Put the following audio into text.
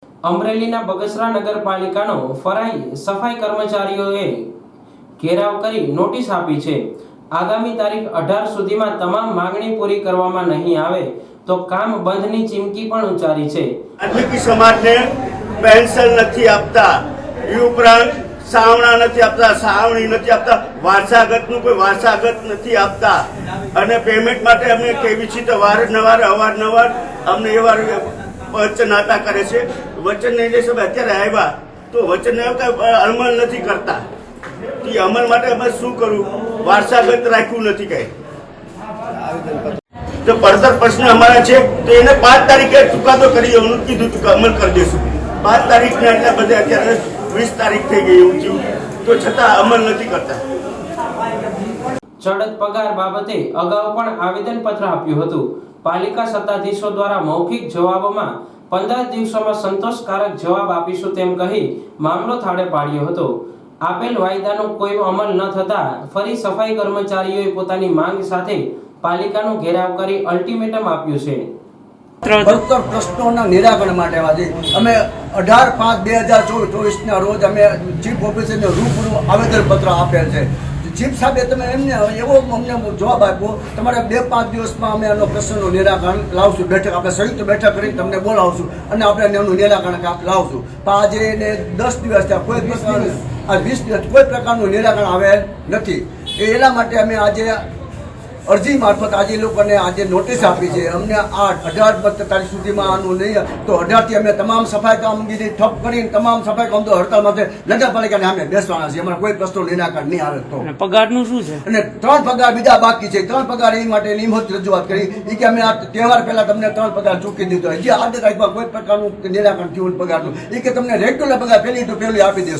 અમરેલીના બગસરા નગરપાલિકાનો ફરાઈ સફાઈ કર્મચારીઓએ ઘેરાવ કરી નોટિસ આપી છે। આગામી તારીખ 18 સુધીમાં તમામ માંગણી પૂરી કરવામાં નહીં આવે તો કામ બંધની ચીમકી પણ ઉચ્ચારી છે। આદિવાસી સમાજને પેન્શન નથી આપતા, એ ઉપરાંત સાવણા નથી આપતા, સાવણી નથી આપતા, વારસાગતનું કોઈ વારસાગત નથી આપતા અને પેમેન્ટ માટે અમને કેવી છે અવારનવાર અમને એવા વચન આતા કરે છે। વચન નહીં લેશે અત્યારે આવ્યા તો વચન અમલ નથી કરતા। એ અમલ માટે અમે શું કરવું? વારસાગત રાખ્યું નથી કઈ તો પડતર પ્રશ્ન અમારા છે તો એને 5 તારીખે ચુકાદો કરી દેવાનું કીધું કે અમલ કરી દેશું। 5 તારીખને એટલે બધે અત્યારે 20 તારીખ થઈ ગઈ એવું થયું તો છતાં અમલ નથી કરતા। ચડત પગાર બાબતે અગાઉ પણ આવેદનપત્ર આપ્યું હતું। પાલિકા સત્તાધીશો દ્વારા મૌખિક જવાબમાં 15 દિવસોમાં સંતોષકારક જવાબ આપીશું તેમ કહી મામલો થાળે પાડ્યો હતો। આપેલ વાયદાનો કોઈ અમલ ન થતા ફરી સફાઈ કર્મચારીઓએ પોતાની માંગ સાથે પાલિકાનો ઘેરાવ કરી અલ્ટિમેટમ આપ્યું છે। પડતર પ્રશ્નોના નિરાકરણ માટે આજે અમે 18/5/2024 ના રોજ અમે ચીફ ઓફિસરને રૂબરૂ આવેદનપત્ર આપેલ છે। ચીફ સાહેબે તમે એમને એવો અમને જવાબ આપ્યો, તમારે 2-5 દિવસમાં અમે એનો પ્રશ્નનું નિરાકરણ લાવશું, બેઠક આપણે સંયુક્ત બેઠક કરીને તમને બોલાવશું અને આપણે એનું નિરાકરણ લાવશું। પણ આજે એને 10 દિવસ થયા, કોઈ પ્રકારનું 20 દિવસ કોઈ પ્રકારનું નિરાકરણ આવેલ નથી। એના માટે અમે આજે અરજી મારફત આજે લોકોને આજે નોટિસ આપી છે। અમને 18 તારીખ સુધીમાં આનું નહીં તો 18 થી અમે તમામ સફાઈ કામગીરી ઠપ કરીને તમામ સફાઈ કામ તો હડતાલમાં છે, નગરપાલિકાને અમે બેસવાના છીએ। અમારા કોઈ પ્રશ્નો નિરાકરણ નહીં આવે તો પગારનું શું છે? અને 3 પગાર બીજા બાકી છે। 3 પગાર એ માટે નિયમિત રજૂઆત કરી એ કે અમે આ તહેવાર પહેલા તમને 3 પગાર ચૂકી દીધો, હજી 8 તારીખમાં કોઈ પ્રકારનું નિરાકરણ થયું પગારનું, એ કે તમને રેગ્યુલર પગાર પહેલી તો પહેલી આપી દેશું।